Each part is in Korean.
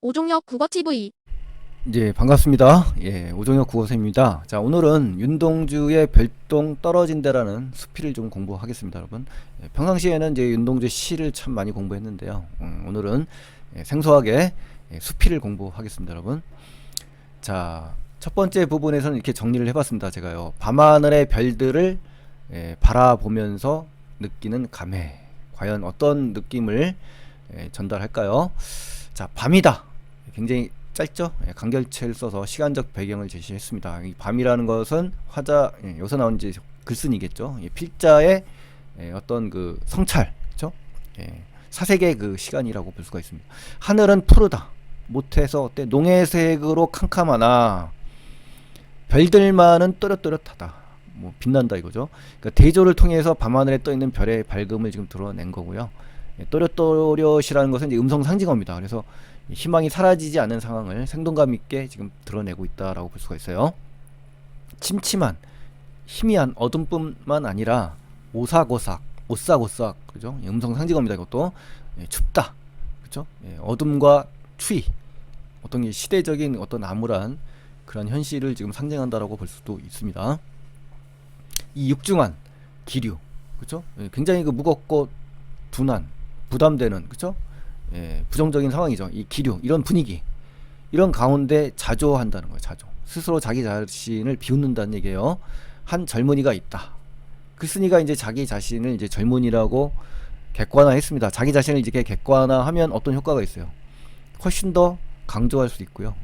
오종혁 국어TV. 예, 반갑습니다. 예, 오종혁 국어쌤입니다. 자, 오늘은 윤동주의 별동 떨어진대라는 수필을 좀 공부하겠습니다, 여러분. 예, 평상시에는 이제 윤동주의 시를 참 많이 공부했는데요. 오늘은 생소하게 수필을 공부하겠습니다, 여러분. 자, 첫 번째 부분에서는 이렇게 정리를 해봤습니다, 제가요. 밤하늘의 별들을 바라보면서 느끼는 감회. 과연 어떤 느낌을 전달할까요? 자, 밤이다. 굉장히 짧죠? 간결체를 써서 시간적 배경을 제시했습니다. 이 밤이라는 것은 화자, 여기서 나온 이제 글쓴이겠죠. 필자의 어떤 그 성찰, 그죠? 사색의 그 시간이라고 볼 수가 있습니다. 하늘은 푸르다. 못해서 어때? 농해색으로 캄캄하나 별들만은 또렷또렷하다. 뭐 빛난다 이거죠. 그러니까 대조를 통해서 밤하늘에 떠 있는 별의 밝음을 지금 드러낸 거고요. 또렷또렷이라는 것은 이제 음성 상징어입니다. 그래서 희망이 사라지지 않는 상황을 생동감 있게 지금 드러내고 있다라고 볼 수가 있어요. 침침한 희미한 어둠뿐만 아니라 오삭오삭 오싹오싹, 그죠? 음성 상징어입니다. 이것도 춥다, 그죠? 어둠과 추위, 어떤 게 시대적인 어떤 암울한 그런 현실을 지금 상징한다라고 볼 수도 있습니다. 이 육중한 기류, 그죠? 굉장히 그 무겁고 둔한, 부담되는, 그죠? 부정적인 상황이죠. 이 기류, 이런 분위기, 이런 가운데 자조한다는 거예요. 자조. 스스로 자기 자신을 비웃는다는 얘기예요. 한 젊은이가 있다. 글쓴이가 이제 자기 자신을 이제 젊은이라고 객관화했습니다. 자기 자신을 이렇게 객관화하면 어떤 효과가 있어요? 훨씬 더 강조할 수 있고요.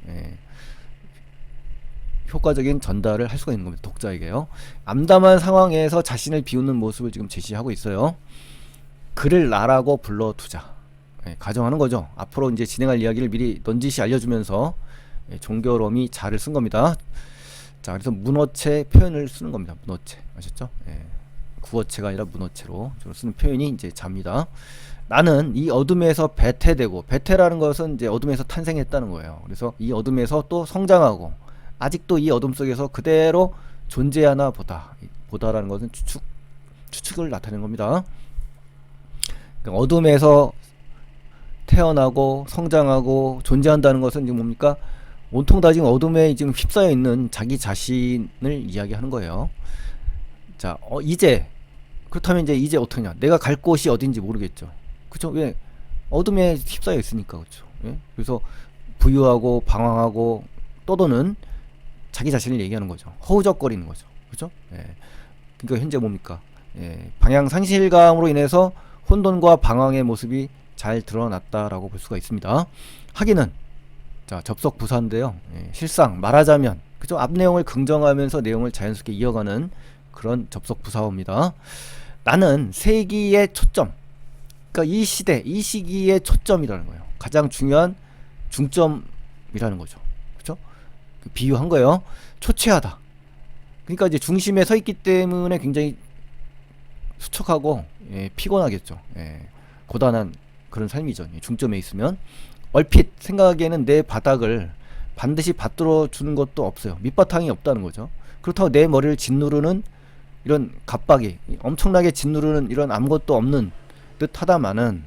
효과적인 전달을 할 수가 있는 겁니다. 독자에게요. 암담한 상황에서 자신을 비웃는 모습을 지금 제시하고 있어요. 그를 나라고 불러두자. 가정하는 거죠. 앞으로 이제 진행할 이야기를 미리 넌지시 알려주면서 종결어미 자를 쓴 겁니다. 자, 그래서 문어체 표현을 쓰는 겁니다. 문어체. 아셨죠? 구어체가 아니라 문어체로 쓰는 표현이 이제 자입니다. 나는 이 어둠에서 배태되고, 배태라는 것은 이제 어둠에서 탄생했다는 거예요. 그래서 이 어둠에서 또 성장하고, 아직도 이 어둠 속에서 그대로 존재하나 보다. 보다라는 것은 추측을 나타내는 겁니다. 그러니까 어둠에서 태어나고 성장하고 존재한다는 것은 지금 뭡니까? 온통 다 지금 어둠에 지금 휩싸여 있는 자기 자신을 이야기하는 거예요. 자, 이제 그렇다면 이제 어떠냐? 내가 갈 곳이 어딘지 모르겠죠. 그렇죠? 왜? 어둠에 휩싸여 있으니까. 그렇죠? 예? 그래서 부유하고 방황하고 떠도는 자기 자신을 얘기하는 거죠. 허우적거리는 거죠. 그렇죠? 그러니까 현재 뭡니까? 방향 상실감으로 인해서 혼돈과 방황의 모습이 잘 드러났다라고 볼 수가 있습니다. 하기는, 자, 접속 부사인데요. 실상 말하자면, 그죠? 앞 내용을 긍정하면서 내용을 자연스럽게 이어가는 그런 접속 부사어입니다. 나는 세기의 초점, 그러니까 이 시대, 이 시기의 초점이라는 거예요. 가장 중요한 중점이라는 거죠. 그죠? 비유한 거예요. 초췌하다. 그러니까 이제 중심에 서 있기 때문에 굉장히 수척하고 피곤하겠죠. 고단한 그런 삶이죠. 중점에 있으면 얼핏 생각하기에는 내 바닥을 반드시 받들어 주는 것도 없어요. 밑바탕이 없다는 거죠. 그렇다고 내 머리를 짓누르는 이런 갑박이, 엄청나게 짓누르는 이런 아무것도 없는 듯 하다마는,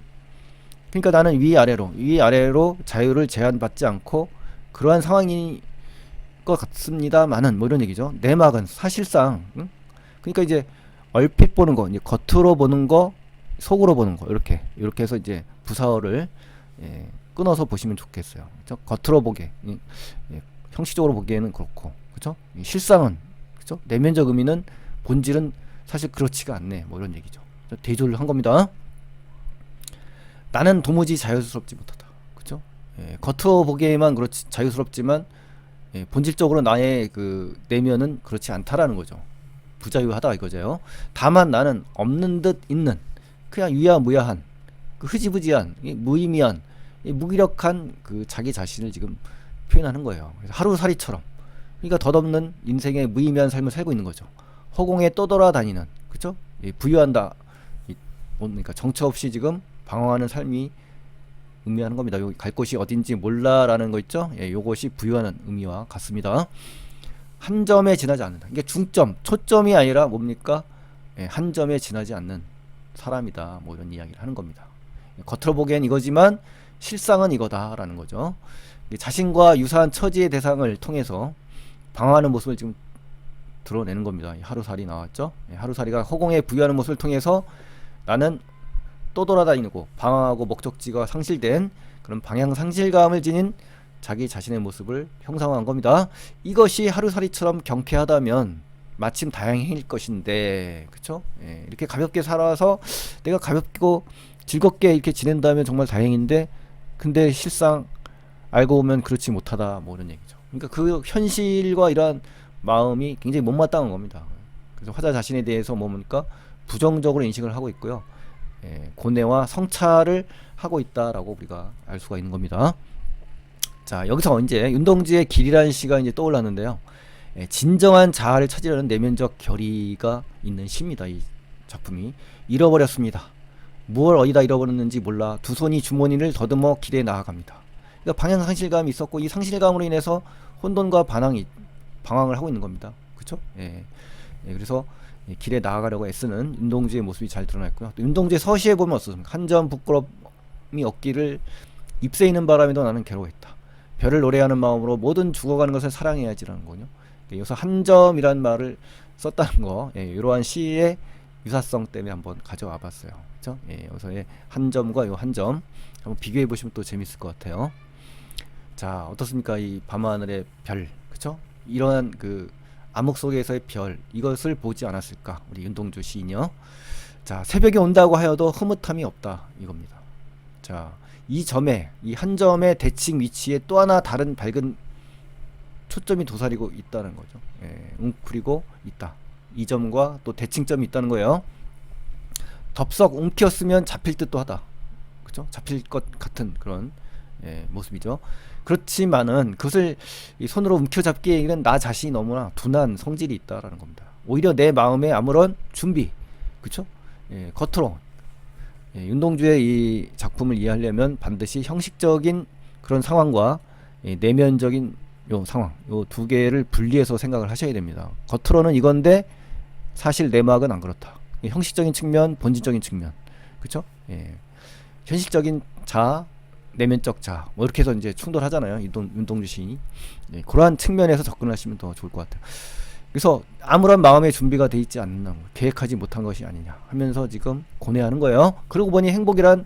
그러니까 나는 위아래로 자유를 제한받지 않고 그러한 상황인 것 같습니다마는, 뭐 이런 얘기죠. 내막은 사실상, 그러니까 이제 얼핏 보는 거, 이제 겉으로 보는 거, 속으로 보는 거, 이렇게 해서 이제 부사어를 끊어서 보시면 좋겠어요. 그렇죠? 겉으로 보게, 형식적으로 보기에는 그렇고, 그렇죠? 실상은, 그렇죠? 내면적 의미는, 본질은 사실 그렇지가 않네, 뭐 이런 얘기죠. 대조를 한 겁니다. 나는 도무지 자유스럽지 못하다. 그렇죠? 겉으로 보기에만 그렇지 자유스럽지만 본질적으로 나의 그 내면은 그렇지 않다라는 거죠. 부자유하다 이거죠. 다만 나는 없는 듯 있는, 그냥 유야무야한, 그 흐지부지한, 무의미한, 무기력한 그 자기 자신을 지금 표현하는 거예요. 그래서 하루살이처럼, 그러니까 덧없는 인생의 무의미한 삶을 살고 있는 거죠. 허공에 떠돌아다니는, 그죠? 부유한다, 그러니까 정처 없이 지금 방황하는 삶이 의미하는 겁니다. 여기 갈 곳이 어딘지 몰라라는 거 있죠? 요것이 부유하는 의미와 같습니다. 한 점에 지나지 않는다. 이게 중점, 초점이 아니라 뭡니까? 한 점에 지나지 않는 사람이다. 뭐 이런 이야기를 하는 겁니다. 겉으로 보기엔 이거지만 실상은 이거다라는 거죠. 자신과 유사한 처지의 대상을 통해서 방황하는 모습을 지금 드러내는 겁니다. 하루살이 나왔죠. 하루살이가 허공에 부유하는 모습을 통해서 나는 또 돌아다니고 방황하고 목적지가 상실된 그런 방향 상실감을 지닌 자기 자신의 모습을 형상화한 겁니다. 이것이 하루살이처럼 경쾌하다면 마침 다행일 것인데, 그쵸? 예, 이렇게 가볍게 살아서 내가 가볍고 즐겁게 이렇게 지낸다면 정말 다행인데, 근데 실상 알고 보면 그렇지 못하다, 뭐 이런 얘기죠. 그러니까 그 현실과 이러한 마음이 굉장히 못마땅한 겁니다. 그래서 화자 자신에 대해서 뭡니까? 부정적으로 인식을 하고 있고요. 예, 고뇌와 성찰을 하고 있다라고 우리가 알 수가 있는 겁니다. 자, 여기서 이제 윤동주의 길이라는 시가 이제 떠올랐는데요. 예, 진정한 자아를 찾으려는 내면적 결의가 있는 시입니다. 이 작품이. 잃어버렸습니다. 무엇을 어디다 잃어버렸는지 몰라 두 손이 주머니를 더듬어 길에 나아갑니다. 그러니까 방향 상실감이 있었고 이 상실감으로 인해서 혼돈과 방황을 하고 있는 겁니다. 그렇죠? 예. 예, 그래서 길에 나아가려고 애쓰는 윤동주의 모습이 잘 드러나 있고요. 또 윤동주의 서시에 보면 어떻습니까? 한 점 부끄러움이 없기를 잎새 있는 바람에도 나는 괴로워했다. 별을 노래하는 마음으로 모든 죽어가는 것을 사랑해야지라는 거요. 여기서 한 점이란 말을 썼다는 거, 예, 이러한 시의 유사성 때문에 한번 가져와 봤어요. 그렇죠? 예, 여기서의 한 점과 요 한 점 한번 비교해 보시면 또 재밌을 것 같아요. 자, 어떻습니까? 이 밤하늘의 별, 그렇죠? 이러한 그 암흑 속에서의 별, 이것을 보지 않았을까? 우리 윤동주 시인이요. 자, 새벽이 온다고 하여도 흐뭇함이 없다, 이겁니다. 자, 이 점에, 이 한 점의 대칭 위치에 또 하나 다른 밝은 초점이 도사리고 있다는 거죠. 예, 웅크리고 있다. 이 점과 또 대칭점이 있다는 거예요. 덥석 움켜쓰면 잡힐 듯도 하다. 그죠? 잡힐 것 같은 그런, 예, 모습이죠. 그렇지만은 그것을 이 손으로 움켜잡기에는 나 자신이 너무나 둔한 성질이 있다라는 겁니다. 오히려 내 마음에 아무런 준비, 그쵸? 예, 겉으로, 예, 윤동주의 이 작품을 이해하려면 반드시 형식적인 그런 상황과, 예, 내면적인 요 상황, 요 두 개를 분리해서 생각을 하셔야 됩니다. 겉으로는 이건데 사실 내막은 안 그렇다. 형식적인 측면, 본질적인 측면, 그쵸? 예, 현실적인 자, 내면적 자, 뭐 이렇게 해서 이제 충돌하잖아요. 윤동주 시인이. 예, 그러한 측면에서 접근하시면 더 좋을 것 같아요. 그래서 아무런 마음의 준비가 돼 있지 않는, 계획하지 못한 것이 아니냐 하면서 지금 고뇌하는 거예요. 그러고 보니 행복이란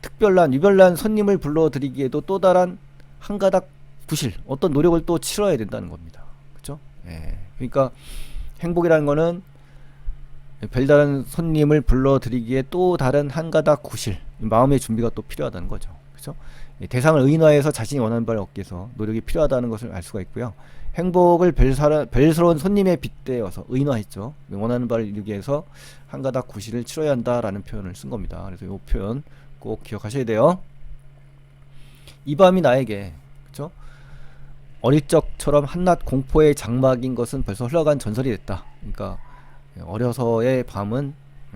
특별한 유별난 손님을 불러들이기에도 또 다른 한 가닥 부실, 어떤 노력을 또 치러야 된다는 겁니다. 그렇죠? 예, 그러니까 행복이라는 거는 별다른 손님을 불러들이기에 또 다른 한 가닥 구실, 마음의 준비가 또 필요하다는 거죠. 그렇죠? 대상을 의인화해서 자신이 원하는 바를 얻기 위해서 노력이 필요하다는 것을 알 수가 있고요. 행복을 별스러운 손님에 빗대어서 의인화했죠. 원하는 바를 이루기 위해서 한 가닥 구실을 치러야 한다라는 표현을 쓴 겁니다. 그래서 이 표현 꼭 기억하셔야 돼요. 이 밤이 나에게, 그렇죠? 어릴 적처럼 한낱 공포의 장막인 것은 벌써 흘러간 전설이 됐다. 그러니까 어려서의 밤은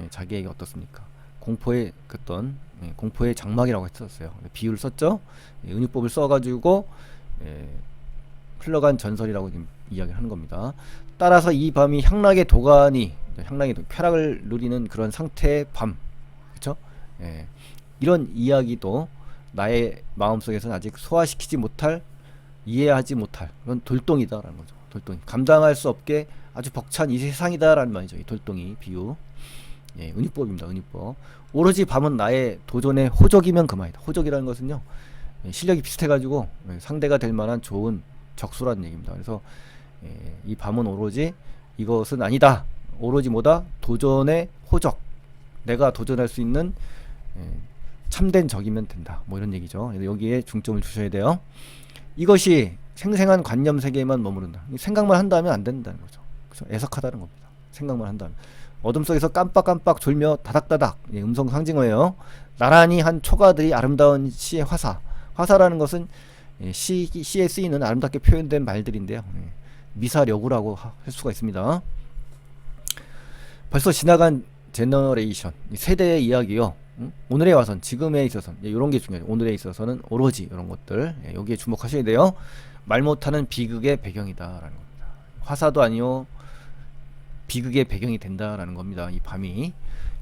자기에게 어떻습니까? 공포의 어떤 공포의 장막이라고 했었어요. 비유를 썼죠. 은유법을 써가지고 흘러간 전설이라고 지금 이야기를 하는 겁니다. 따라서 이 밤이 향락의 도가니, 쾌락을 누리는 그런 상태의 밤, 그렇죠? 이런 이야기도 나의 마음속에서는 아직 소화시키지 못할, 이해하지 못할 그런 돌덩이다라는 거죠. 돌덩이, 감당할 수 없게 아주 벅찬 이 세상이다라는 말이죠. 이 돌덩이 비유. 예, 은유법입니다. 은유법. 오로지 밤은 나의 도전의 호적이면 그만이다. 호적이라는 것은요, 실력이 비슷해가지고 상대가 될 만한 좋은 적수라는 얘기입니다. 그래서 이 밤은 오로지 이것은 아니다. 오로지 뭐다? 도전의 호적. 내가 도전할 수 있는 참된 적이면 된다. 뭐 이런 얘기죠. 여기에 중점을 주셔야 돼요. 이것이 생생한 관념 세계에만 머무른다. 생각만 한다면 안 된다는 거죠. 그렇죠? 애석하다는 겁니다. 생각만 한다면. 어둠 속에서 깜빡깜빡 졸며 다닥다닥, 음성 상징어예요. 나란히 한 초가들이 아름다운 시의 화사. 화사라는 것은 시에 쓰이는 아름답게 표현된 말들인데요. 미사려구라고 할 수가 있습니다. 벌써 지나간 제너레이션, 세대의 이야기요. 오늘에 와선, 지금에 있어서는 이런 게 중요해요. 오늘에 있어서는 오로지 이런 것들, 여기에 주목하셔야 돼요. 말 못하는 비극의 배경이다라는 겁니다. 화사도 아니요, 비극의 배경이 된다라는 겁니다. 이 밤이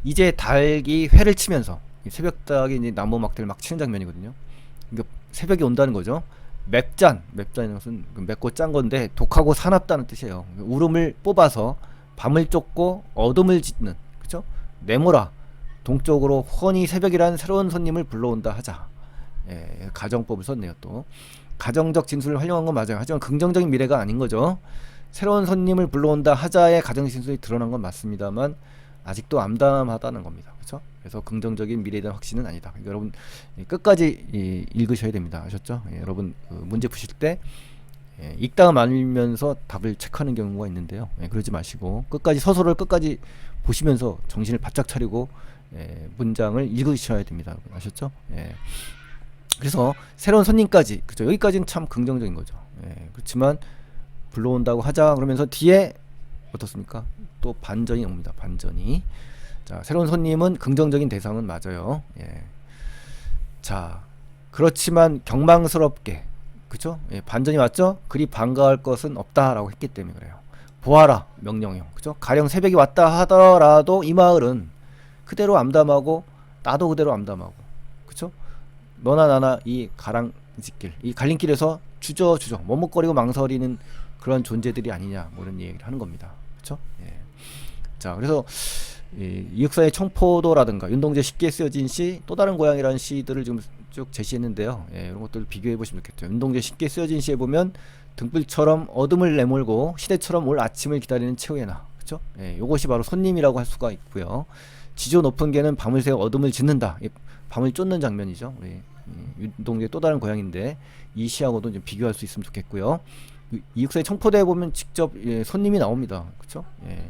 이제 닭이 회를 치면서 새벽닭이 이제 나무 막대를 막 치는 장면이거든요. 새벽이 온다는 거죠. 맵자는 것은 맵고 짠 건데 독하고 사납다는 뜻이에요. 울음을 뽑아서 밤을 쫓고 어둠을 짓는, 그쵸? 네모라 동쪽으로 훤히 새벽이란 새로운 손님을 불러온다 하자. 예, 가정법을 썼네요. 또 가정적 진술을 활용한 건 맞아요. 하지만 긍정적인 미래가 아닌 거죠. 새로운 손님을 불러온다 하자의 가정 진술이 드러난 건 맞습니다만 아직도 암담하다는 겁니다. 그렇죠? 그래서 긍정적인 미래에 대한 확신은 아니다. 그러니까 여러분 끝까지 읽으셔야 됩니다. 아셨죠? 예, 여러분 문제 푸실 때 읽다가 말면서 답을 체크하는 경우가 있는데요. 예, 그러지 마시고 끝까지 서술을 끝까지 보시면서 정신을 바짝 차리고 문장을 읽으셔야 됩니다. 아셨죠? 예. 그래서 새로운 손님까지, 그죠? 여기까지는 참 긍정적인 거죠. 예, 그렇지만 불러온다고 하자 그러면서 뒤에 어떻습니까? 또 반전이 옵니다. 반전이. 자, 새로운 손님은 긍정적인 대상은 맞아요. 예. 자, 그렇지만 경망스럽게, 그죠? 예, 반전이 맞죠? 그리 반가울 것은 없다라고 했기 때문에 그래요. 보아라, 명령형, 그죠? 가령 새벽이 왔다 하더라도 이 마을은 그대로 암담하고 나도 그대로 암담하고, 그죠? 너나 나나 이 가랑지길, 이 갈림길에서 주저주저 머뭇거리고 망설이는 그런 존재들이 아니냐, 뭐 이런 얘기를 하는 겁니다. 그렇죠? 예. 자, 그래서 이육사의 청포도라든가 윤동주의 쉽게 쓰여진 시, 또 다른 고향이라는 시들을 지금 쭉 제시했는데요. 예, 이런 것들을 비교해 보시면 좋겠죠. 윤동주의 쉽게 쓰여진 시에 보면 등불처럼 어둠을 내몰고 시대처럼 올 아침을 기다리는 최후의 나, 그렇죠? 예, 요것이 바로 손님이라고 할 수가 있고요. 지조 높은 개는 밤을 새워 어둠을 짓는다. 밤을 쫓는 장면이죠. 우리 윤동주의 또 다른 고향인데 이 시하고도 좀 비교할 수 있으면 좋겠고요. 이육사의 청포대에 보면 직접 손님이 나옵니다. 그렇죠? 예.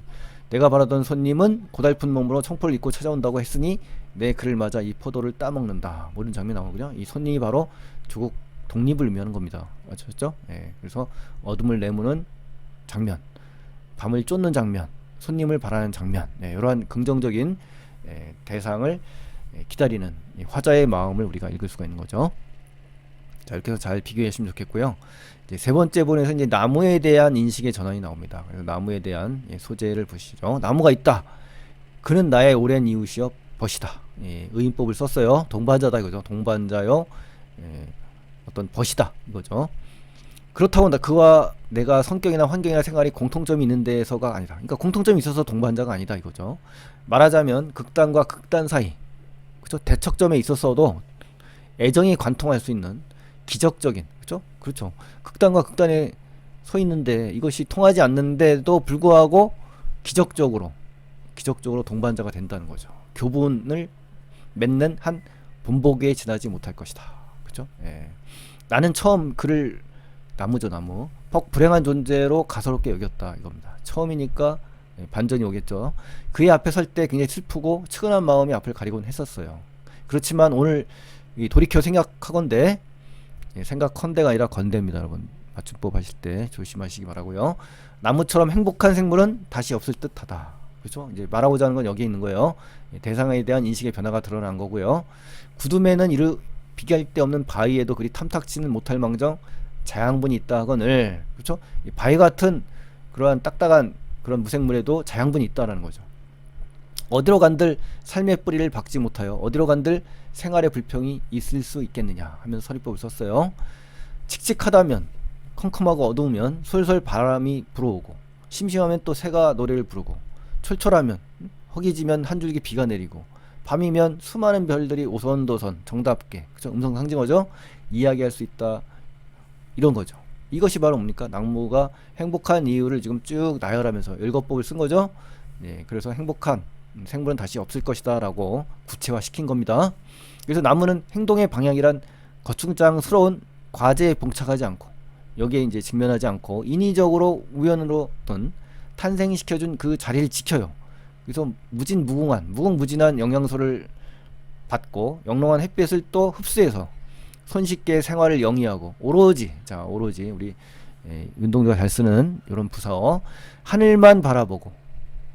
내가 바라던 손님은 고달픈 몸으로 청포를 입고 찾아온다고 했으니 내 그를 맞아 이 포도를 따먹는다. 뭐 이런 장면이 나오거든요. 이 손님이 바로 조국 독립을 의미하는 겁니다. 맞죠? 예. 그래서 어둠을 내무는 장면, 밤을 쫓는 장면, 손님을 바라는 장면, 이러한 긍정적인 대상을 기다리는 화자의 마음을 우리가 읽을 수가 있는 거죠. 자, 이렇게 해서 잘 비교했으면 좋겠고요. 이제 세 번째 본에서 이제 나무에 대한 인식의 전환이 나옵니다. 그래서 나무에 대한 소재를 보시죠. 나무가 있다. 그는 나의 오랜 이웃이여 벗이다. 의인법을 썼어요. 동반자다 이거죠. 동반자요. 어떤 벗이다 이거죠. 그렇다고 그와 내가 성격이나 환경이나 생활이 공통점이 있는 데서가 아니다. 그러니까 공통점이 있어서 동반자가 아니다 이거죠. 말하자면 극단과 극단 사이, 그렇죠? 대척점에 있었어도 애정이 관통할 수 있는 기적적인, 그렇죠? 극단과 극단에 서 있는데 이것이 통하지 않는데도 불구하고 기적적으로 동반자가 된다는 거죠. 교분을 맺는 한 본보기에 지나지 못할 것이다. 그렇죠? 예. 나는 처음 그를 나무죠, 나무. 퍽 불행한 존재로 가소롭게 여겼다 이겁니다. 처음이니까 반전이 오겠죠. 그의 앞에 설 때 굉장히 슬프고 측은한 마음이 앞을 가리곤 했었어요. 그렇지만 오늘 돌이켜 생각하건대, 생각컨대가 아니라 건대입니다. 여러분 맞춤법 하실 때 조심하시기 바라고요. 나무처럼 행복한 생물은 다시 없을 듯하다. 그렇죠? 이제 말하고자 하는 건 여기에 있는 거예요. 대상에 대한 인식의 변화가 드러난 거고요. 구둠에는 이루 비교할 데 없는 바위에도 그리 탐탁지는 못할 망정 자양분이 있다 하거늘, 그렇죠? 바위 같은 그러한 딱딱한 그런 무생물에도 자양분이 있다라는 거죠. 어디로 간들 삶의 뿌리를 박지 못하여 어디로 간들 생활의 불평이 있을 수 있겠느냐 하면서 서리법을 썼어요. 칙칙하다면, 컴컴하고 어두우면 솔솔 바람이 불어오고, 심심하면 또 새가 노래를 부르고, 철철하면, 허기지면 한 줄기 비가 내리고, 밤이면 수많은 별들이 오선도선 정답게, 그쵸? 음성 상징어죠? 이야기할 수 있다. 이런 거죠. 이것이 바로 뭡니까? 낙무가 행복한 이유를 지금 쭉 나열하면서 일거법을 쓴 거죠. 네, 그래서 행복한 생물은 다시 없을 것이다 라고 구체화 시킨 겁니다. 그래서 나무는 행동의 방향이란 거충장스러운 과제에 봉착하지 않고, 여기에 이제 직면하지 않고 인위적으로 우연으로든 탄생시켜준 그 자리를 지켜요. 그래서 무궁무진한 영양소를 받고 영롱한 햇빛을 또 흡수해서 손쉽게 생활을 영위하고 오로지 우리 윤동주가 잘 쓰는 이런 부사어, 하늘만 바라보고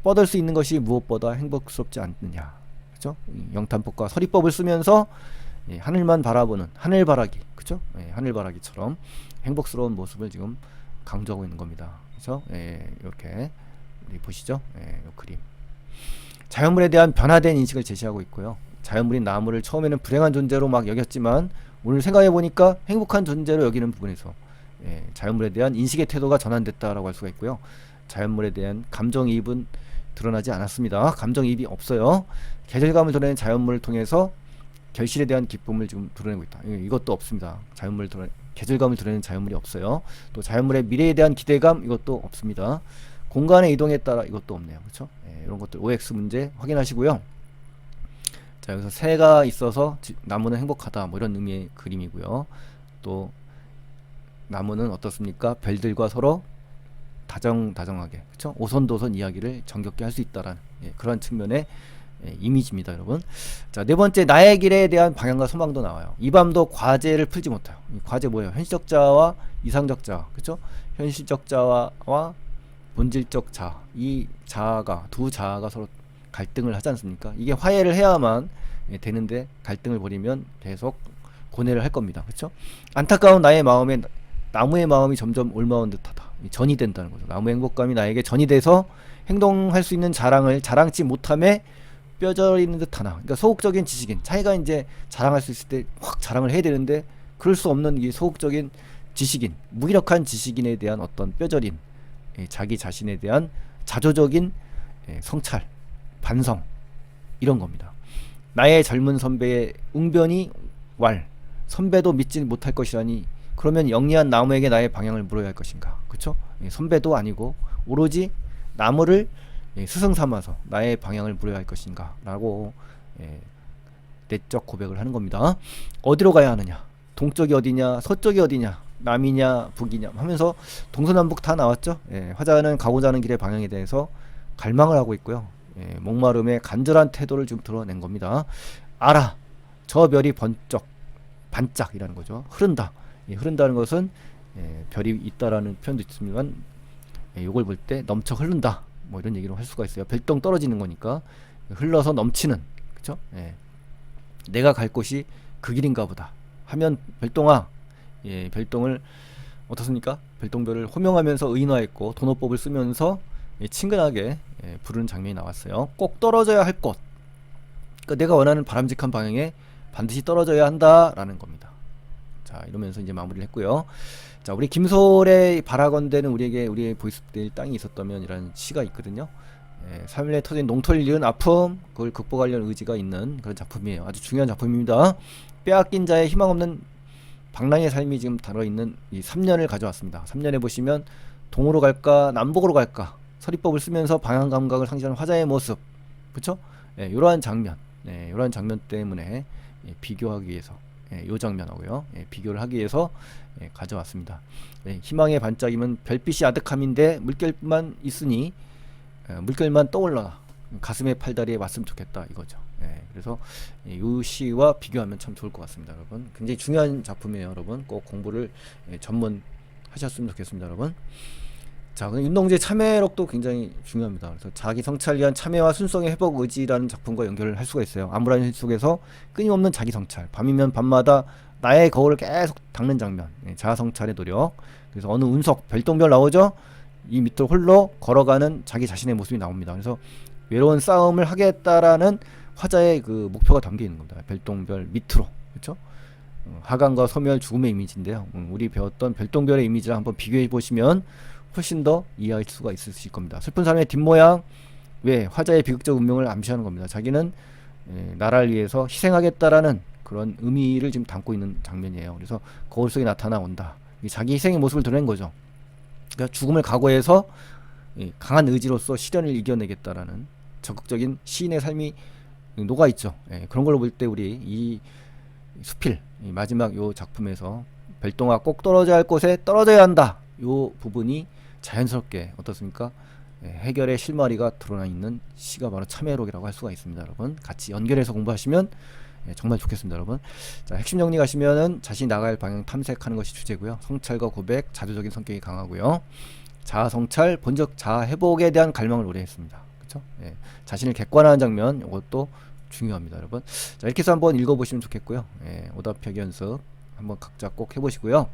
뻗을 수 있는 것이 무엇보다 행복스럽지 않느냐, 그렇죠? 영탄법과 서리법을 쓰면서 하늘만 바라보는 하늘바라기, 그렇죠? 하늘바라기처럼 행복스러운 모습을 지금 강조하고 있는 겁니다. 그렇죠? 이렇게 우리 보시죠? 이 그림. 자연물에 대한 변화된 인식을 제시하고 있고요. 자연물인 나무를 처음에는 불행한 존재로 막 여겼지만 오늘 생각해 보니까 행복한 존재로 여기는 부분에서 자연물에 대한 인식의 태도가 전환됐다라고 할 수가 있고요. 자연물에 대한 감정이입은 드러나지 않았습니다. 감정이입이 없어요. 계절감을 드러내는 자연물을 통해서 결실에 대한 기쁨을 지금 드러내고 있다. 이것도 없습니다. 계절감을 드러내는 자연물이 없어요. 또 자연물의 미래에 대한 기대감, 이것도 없습니다. 공간의 이동에 따라, 이것도 없네요. 그렇죠? 이런 것들 OX 문제 확인하시고요. 자, 여기서 새가 있어서 나무는 행복하다, 뭐 이런 의미의 그림이고요. 또 나무는 어떻습니까? 별들과 서로 다정하게, 그렇죠? 오손도손 이야기를 정겹게 할 수 있다라는 그런 측면의 이미지입니다, 여러분. 자, 네 번째, 나의 길에 대한 방향과 소망도 나와요. 이 밤도 과제를 풀지 못해요. 이 과제 뭐예요? 현실적 자와 이상적 자, 그렇죠? 현실적 자와 본질적 자, 이 자아가, 두 자아가 서로 갈등을 하지 않습니까? 이게 화해를 해야만 되는데 갈등을 벌이면 계속 고뇌를 할 겁니다. 그렇죠? 안타까운 나의 마음에 나무의 마음이 점점 올마온 듯하다. 전이 된다는 거죠. 나무의 행복감이 나에게 전이 돼서 행동할 수 있는 자랑을 자랑치 못함에 뼈저리는 듯하나. 그러니까 소극적인 지식인, 자기가 이제 자랑할 수 있을 때 확 자랑을 해야 되는데 그럴 수 없는 이 소극적인 지식인, 무기력한 지식인에 대한 어떤 뼈저린, 자기 자신에 대한 자조적인 성찰, 반성, 이런 겁니다. 나의 젊은 선배의 웅변이 선배도 믿지 못할 것이라니, 그러면 영리한 나무에게 나의 방향을 물어야 할 것인가? 그렇죠? 선배도 아니고 오로지 나무를 스승 삼아서 나의 방향을 물어야 할 것인가? 라고 내적 고백을 하는 겁니다. 어디로 가야 하느냐? 동쪽이 어디냐? 서쪽이 어디냐? 남이냐? 북이냐? 하면서 동서남북 다 나왔죠? 화자는 가고자 하는 길의 방향에 대해서 갈망을 하고 있고요. 목마름의 간절한 태도를 좀 드러낸 겁니다. 알아, 저 별이 반짝이라는 거죠. 흐른다. 흐른다는 것은 별이 있다라는 표현도 있습니다만, 이걸 볼 때 넘쳐 흐른다, 뭐 이런 얘기를 할 수가 있어요. 별똥 떨어지는 거니까 흘러서 넘치는, 그렇죠? 내가 갈 곳이 그 길인가 보다 하면 별똥아, 별똥을 어떻습니까? 별똥별을 호명하면서 의인화했고 도노법을 쓰면서 친근하게 부르는 장면이 나왔어요. 꼭 떨어져야 할 곳, 그러니까 내가 원하는 바람직한 방향에 반드시 떨어져야 한다라는 겁니다. 자, 이러면서 이제 마무리를 했고요. 자, 우리 김소월의 바라건대는 우리의 보이스될 땅이 있었다면 이라는 시가 있거든요. 3일에 터진 농토를 이은 아픔, 그걸 극복하려는 의지가 있는 그런 작품이에요. 아주 중요한 작품입니다. 빼앗긴 자의 희망 없는 방랑의 삶이 지금 다뤄있는 이 3년을 가져왔습니다. 3년에 보시면 동으로 갈까 남북으로 갈까 서리법을 쓰면서 방향 감각을 상실하는 화자의 모습, 그렇죠? 이러한 장면, 이러한 장면 때문에 비교하기 위해서 이 장면하고요, 비교를 하기 위해서 가져왔습니다. 희망의 반짝임은 별빛이 아득함인데 물결만 있으니 물결만 떠올라 가슴의 팔다리에 왔으면 좋겠다, 이거죠. 그래서 이 시와 비교하면 참 좋을 것 같습니다, 여러분. 굉장히 중요한 작품이에요, 여러분. 꼭 공부를 전문하셨으면 좋겠습니다, 여러분. 자, 윤동주의 참회록도 굉장히 중요합니다. 그래서 자기 성찰을 위한 참회와 순성의 회복 의지라는 작품과 연결을 할 수가 있어요. 암울한 현 속에서 끊임없는 자기 성찰, 밤이면 밤마다 나의 거울을 계속 닦는 장면, 자아 성찰의 노력. 그래서 어느 운석, 별똥별 나오죠? 이 밑으로 홀로 걸어가는 자기 자신의 모습이 나옵니다. 그래서 외로운 싸움을 하겠다라는 화자의 그 목표가 담겨 있는 겁니다. 별똥별 밑으로, 그렇죠? 하강과 소멸, 죽음의 이미지인데요. 우리 배웠던 별똥별의 이미지랑 한번 비교해 보시면 훨씬 더 이해할 수가 있으실 겁니다. 슬픈 사람의 뒷모양, 왜 화자의 비극적 운명을 암시하는 겁니다. 자기는 나라를 위해서 희생하겠다라는 그런 의미를 지금 담고 있는 장면이에요. 그래서 거울 속에 나타나온다. 자기 희생의 모습을 드러낸 거죠. 그러니까 죽음을 각오해서 강한 의지로서 시련을 이겨내겠다라는 적극적인 시인의 삶이 녹아있죠. 그런 걸로 볼 때 우리 이 수필, 이 마지막 요 작품에서 별똥아 꼭 떨어져야 할 곳에 떨어져야 한다, 요 부분이 자연스럽게 어떻습니까? 해결의 실마리가 드러나 있는 시가 바로 참회록이라고 할 수가 있습니다, 여러분. 같이 연결해서 공부하시면 정말 좋겠습니다, 여러분. 자, 핵심 정리 가시면은 자신이 나갈 방향 탐색하는 것이 주제고요. 성찰과 고백, 자조적인 성격이 강하고요. 자아 성찰, 본적 자아 회복에 대한 갈망을 오래 했습니다. 그렇죠? 자신을 객관화하는 장면, 이것도 중요합니다, 여러분. 자, 이렇게 해서 한번 읽어보시면 좋겠고요. 오답하기 연습 한번 각자 꼭 해보시고요.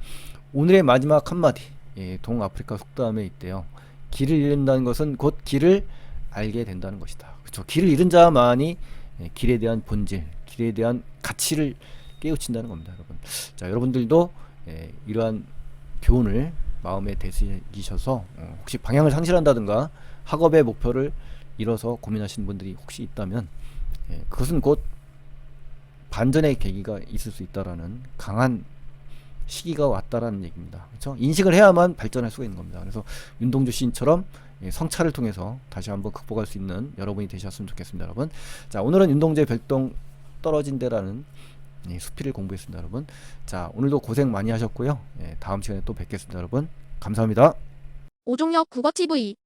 오늘의 마지막 한마디, 동아프리카 속담에 있대요. 길을 잃는다는 것은 곧 길을 알게 된다는 것이다. 그렇죠? 길을 잃은 자만이 길에 대한 본질, 길에 대한 가치를 깨우친다는 겁니다, 여러분. 자, 여러분들도 이러한 교훈을 마음에 되새기셔서 혹시 방향을 상실한다든가 학업의 목표를 잃어서 고민하시는 분들이 혹시 있다면 그것은 곧 반전의 계기가 있을 수 있다라는 강한 시기가 왔다라는 얘기입니다. 그렇죠? 인식을 해야만 발전할 수가 있는 겁니다. 그래서 윤동주 시인처럼 성찰을 통해서 다시 한번 극복할 수 있는 여러분이 되셨으면 좋겠습니다, 여러분. 자, 오늘은 윤동주의 별동 떨어진 데라는 수필을 공부했습니다, 여러분. 자, 오늘도 고생 많이 하셨고요. 다음 시간에 또 뵙겠습니다, 여러분. 감사합니다. 오종혁 국어TV